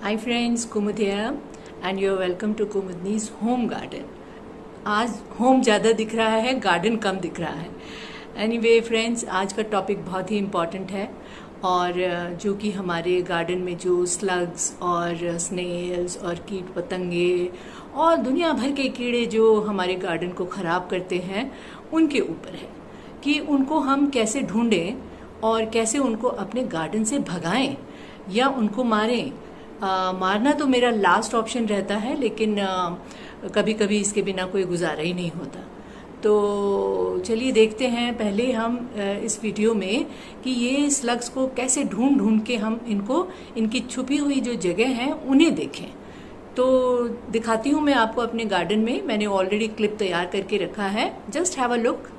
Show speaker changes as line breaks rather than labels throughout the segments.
Hi friends, Kumud here and you are welcome to Kumudni's home garden. आज home ज़्यादा दिख रहा है, गार्डन कम दिख रहा है. एनीवे फ्रेंड्स, आज का टॉपिक बहुत ही इम्पॉर्टेंट है और जो कि हमारे गार्डन में जो स्लग्स और स्नेल्स और कीट पतंगे और दुनिया भर के कीड़े जो हमारे गार्डन को ख़राब करते हैं उनके ऊपर है कि उनको हम कैसे ढूंढें और कैसे उनको अपने गार्डन से भगाएं या उनको मारें. मारना तो मेरा लास्ट ऑप्शन रहता है, लेकिन कभी कभी इसके बिना कोई गुजारा ही नहीं होता. तो चलिए देखते हैं पहले हम इस वीडियो में कि ये स्लग्स को कैसे ढूंढ ढूंढ के हम इनको इनकी छुपी हुई जो जगह हैं उन्हें देखें. तो दिखाती हूँ मैं आपको अपने गार्डन में. मैंने ऑलरेडी क्लिप तैयार करके रखा है, जस्ट हैव अ लुक.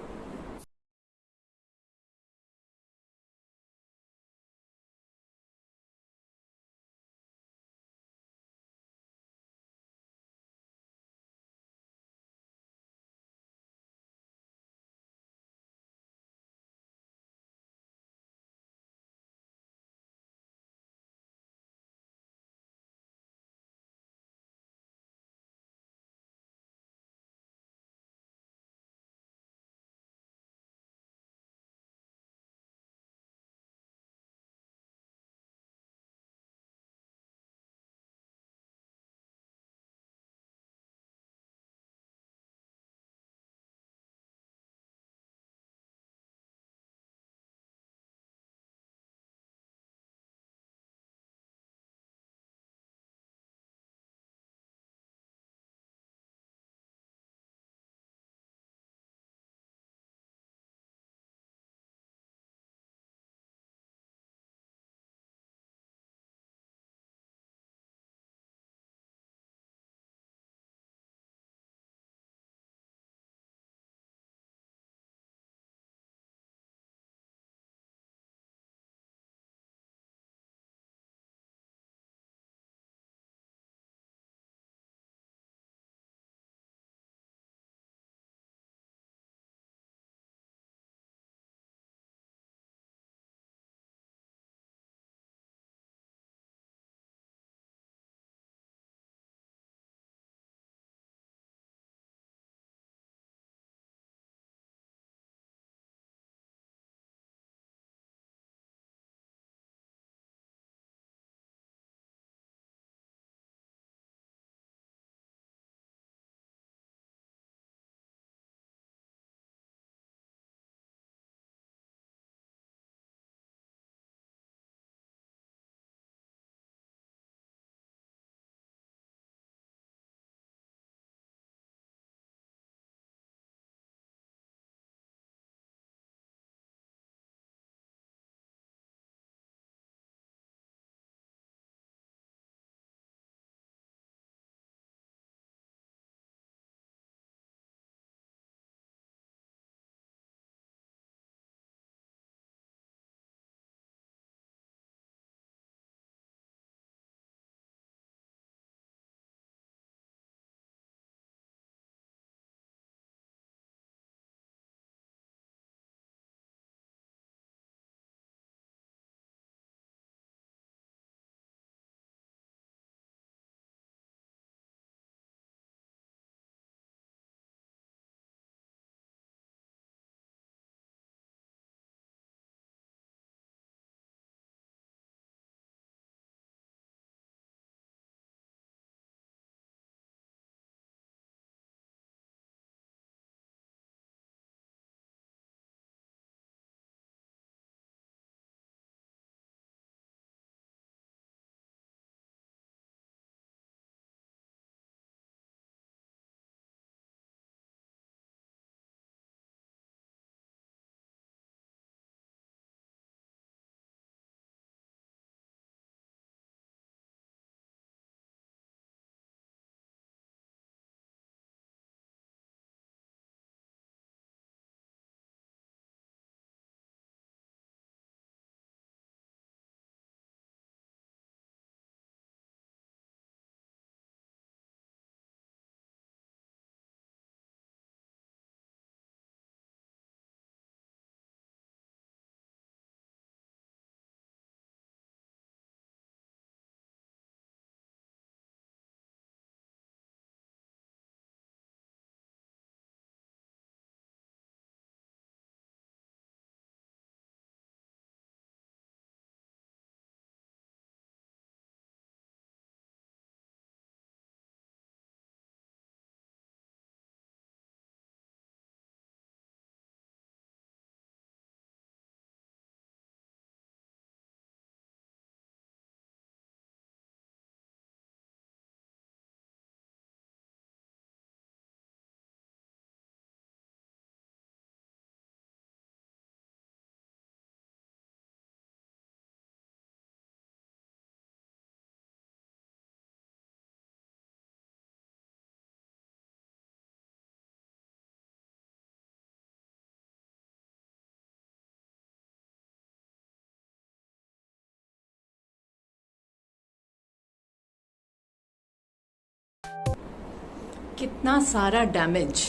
कितना सारा डैमेज।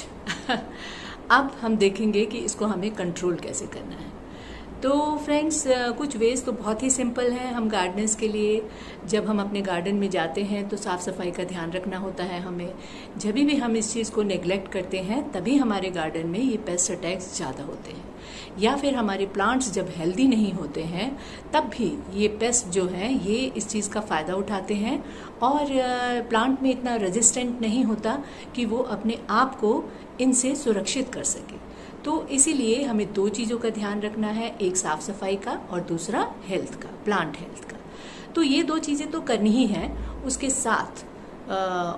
अब हम देखेंगे कि इसको हमें कंट्रोल कैसे करना है। तो फ्रेंड्स, कुछ वेज तो बहुत ही सिंपल हैं। हम गार्डनर्स के लिए जब हम अपने गार्डन में जाते हैं तो साफ़ सफाई का ध्यान रखना होता है हमें। जब भी हम इस चीज़ को नेग्लेक्ट करते हैं तभी हमारे गार्डन में ये पेस्ट अटैक्स ज़्यादा होते हैं, या फिर हमारे प्लांट्स जब हेल्दी नहीं होते हैं तब भी ये पेस्ट जो हैं ये इस चीज़ का फ़ायदा उठाते हैं और प्लांट में इतना रेजिस्टेंट नहीं होता कि वो अपने आप को इनसे सुरक्षित कर सके। तो इसीलिए हमें दो चीज़ों का ध्यान रखना है, एक साफ़ सफाई का और दूसरा हेल्थ का, प्लांट हेल्थ का। तो ये दो चीज़ें तो करनी ही हैं। उसके साथ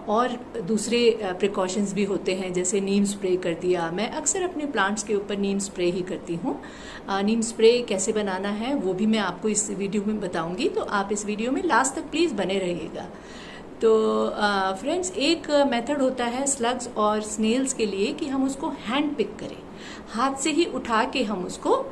और दूसरे प्रिकॉशंस भी होते हैं, जैसे नीम स्प्रे कर दिया। मैं अक्सर अपने प्लांट्स के ऊपर नीम स्प्रे ही करती हूँ। नीम स्प्रे कैसे बनाना है वो भी मैं आपको इस वीडियो में बताऊँगी, तो आप इस वीडियो में लास्ट तक प्लीज़ बने रहिएगा। तो फ्रेंड्स, एक मेथड होता है स्लग्स और स्नेल्स के लिए कि हम उसको हैंड पिक करें, हाथ से ही उठा के हम उसको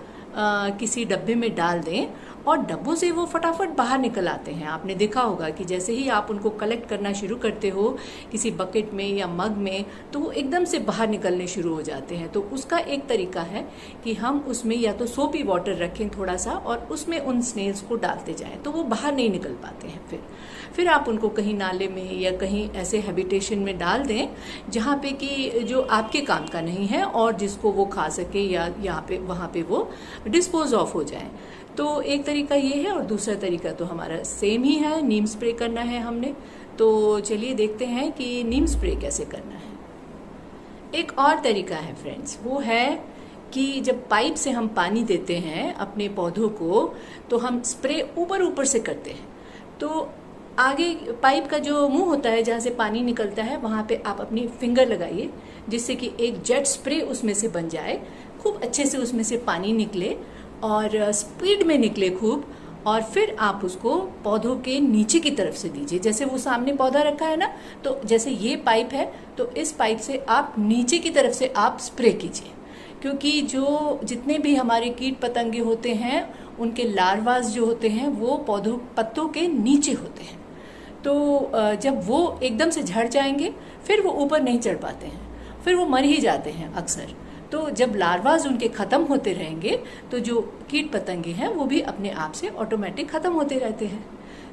किसी डब्बे में डाल दें और डब्बों से वो फटाफट बाहर निकल आते हैं। आपने देखा होगा कि जैसे ही आप उनको कलेक्ट करना शुरू करते हो किसी बकेट में या मग में, तो वो एकदम से बाहर निकलने शुरू हो जाते हैं। तो उसका एक तरीका है कि हम उसमें या तो सोपी वाटर रखें थोड़ा सा और उसमें उन स्नेल्स को डालते जाएं, तो वो बाहर नहीं निकल पाते हैं। फिर आप उनको कहीं नाले में या कहीं ऐसे हैबिटेशन में डाल दें जहाँ पे कि जो आपके काम का नहीं है और जिसको वो खा सके या वहाँ पे वो डिस्पोज ऑफ हो जाए। तो एक तरीका ये है और दूसरा तरीका तो हमारा सेम ही है, नीम स्प्रे करना है हमने। तो चलिए देखते हैं कि नीम स्प्रे कैसे करना है। एक और तरीका है फ्रेंड्स, वो है कि जब पाइप से हम पानी देते हैं अपने पौधों को तो हम स्प्रे ऊपर ऊपर से करते हैं। तो आगे पाइप का जो मुंह होता है जहाँ से पानी निकलता है वहाँ पे आप अपनी फिंगर लगाइए, जिससे कि एक जेट स्प्रे उसमें से बन जाए, खूब अच्छे से उसमें से पानी निकले और स्पीड में निकले खूब, और फिर आप उसको पौधों के नीचे की तरफ से दीजिए। जैसे वो सामने पौधा रखा है ना, तो जैसे ये पाइप है तो इस पाइप से आप नीचे की तरफ से आप स्प्रे कीजिए, क्योंकि जो जितने भी हमारे कीट पतंगे होते हैं उनके लार्वास जो होते हैं वो पत्तों के नीचे होते हैं। तो जब वो एकदम से झड़ जाएंगे फिर वो ऊपर नहीं चढ़ पाते हैं, फिर वो मर ही जाते हैं अक्सर। तो जब लार्वाज उनके ख़त्म होते रहेंगे तो जो कीट पतंगे हैं वो भी अपने आप से ऑटोमेटिक ख़त्म होते रहते हैं।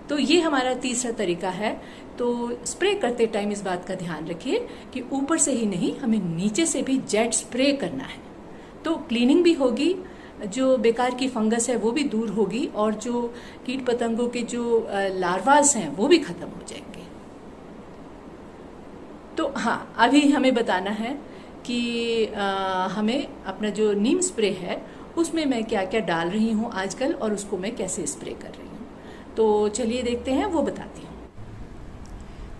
तो ये हमारा तीसरा तरीका है। तो स्प्रे करते टाइम इस बात का ध्यान रखिए कि ऊपर से ही नहीं, हमें नीचे से भी जेट स्प्रे करना है। तो क्लीनिंग भी होगी, जो बेकार की फंगस है वो भी दूर होगी और जो कीट पतंगों के जो लार्वास हैं वो भी ख़त्म हो जाएंगे। तो हाँ, अभी हमें बताना है कि हमें अपना जो नीम स्प्रे है उसमें मैं क्या क्या डाल रही हूँ आजकल और उसको मैं कैसे स्प्रे कर रही हूँ। तो चलिए देखते हैं, वो बताती हूँ।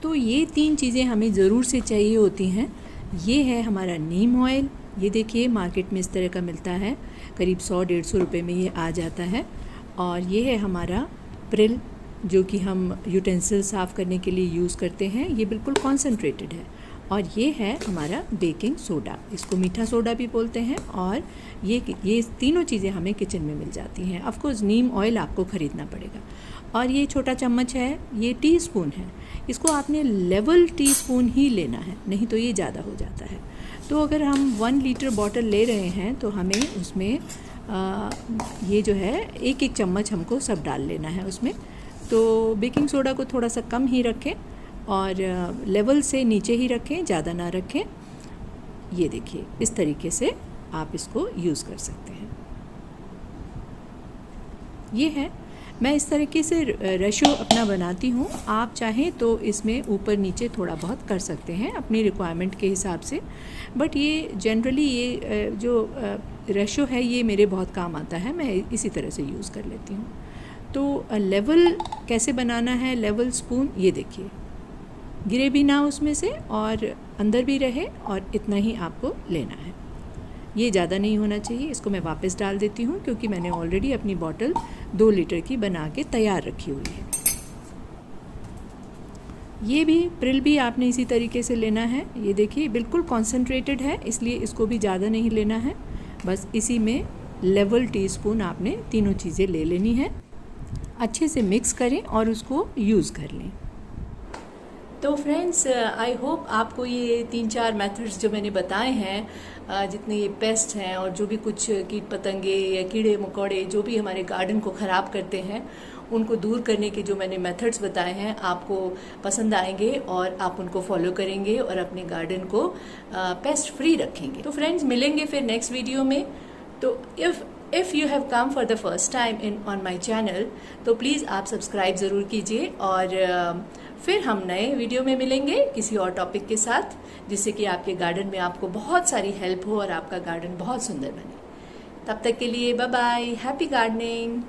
तो ये 3 चीज़ें हमें ज़रूर से चाहिए होती हैं। ये है हमारा नीम ऑयल, ये देखिए मार्केट में इस तरह का मिलता है, करीब 100-150 रुपये में ये आ जाता है। और ये है हमारा प्रिल, जो कि हम यूटेंसिल साफ़ करने के लिए यूज़ करते हैं, ये बिल्कुल कॉन्सेंट्रेटेड है। और ये है हमारा बेकिंग सोडा, इसको मीठा सोडा भी बोलते हैं। और ये तीनों चीज़ें हमें किचन में मिल जाती हैं। ऑफ कोर्स नीम ऑयल आपको ख़रीदना पड़ेगा। और ये छोटा चम्मच है, ये टीस्पून है, इसको आपने लेवल टीस्पून ही लेना है, नहीं तो ये ज़्यादा हो जाता है। तो अगर हम 1 लीटर बॉटल ले रहे हैं तो हमें उसमें ये जो है एक चम्मच हमको सब डाल लेना है उसमें। तो बेकिंग सोडा को थोड़ा सा कम ही रखें और लेवल से नीचे ही रखें, ज़्यादा ना रखें। ये देखिए इस तरीके से आप इसको यूज़ कर सकते हैं। ये है, मैं इस तरीके से रेशो अपना बनाती हूँ। आप चाहें तो इसमें ऊपर नीचे थोड़ा बहुत कर सकते हैं अपनी रिक्वायरमेंट के हिसाब से, बट ये जनरली ये जो रेशो है ये मेरे बहुत काम आता है, मैं इसी तरह से यूज़ कर लेती हूँ। तो लेवल कैसे बनाना है, लेवल स्पून, ये देखिए गिरे भी ना उसमें से और अंदर भी रहे, और इतना ही आपको लेना है। ये ज़्यादा नहीं होना चाहिए। इसको मैं वापस डाल देती हूँ क्योंकि मैंने ऑलरेडी अपनी बॉटल 2 लीटर की बना के तैयार रखी हुई है। ये भी प्रिल भी आपने इसी तरीके से लेना है। ये देखिए बिल्कुल कॉन्सेंट्रेटेड है, इसलिए इसको भी ज़्यादा नहीं लेना है। बस इसी में लेवल टीस्पून आपने तीनों चीज़ें ले लेनी है। अच्छे से मिक्स करें और उसको यूज़ कर लें। तो फ्रेंड्स, आई होप आपको ये 3-4 मेथड्स जो मैंने बताए हैं, जितने ये पेस्ट हैं और जो भी कुछ कीट पतंगे या कीड़े मकोड़े जो भी हमारे गार्डन को ख़राब करते हैं, उनको दूर करने के जो मैंने मेथड्स बताए हैं आपको पसंद आएंगे और आप उनको फॉलो करेंगे और अपने गार्डन को पेस्ट फ्री रखेंगे। तो फ्रेंड्स, मिलेंगे फिर नेक्स्ट वीडियो में। तो if you have come for the first time on my channel, तो प्लीज़ आप सब्सक्राइब ज़रूर कीजिए और फिर हम नए वीडियो में मिलेंगे किसी और टॉपिक के साथ, जिससे कि आपके गार्डन में आपको बहुत सारी हेल्प हो और आपका गार्डन बहुत सुंदर बने। तब तक के लिए बाय बाय, हैप्पी गार्डनिंग।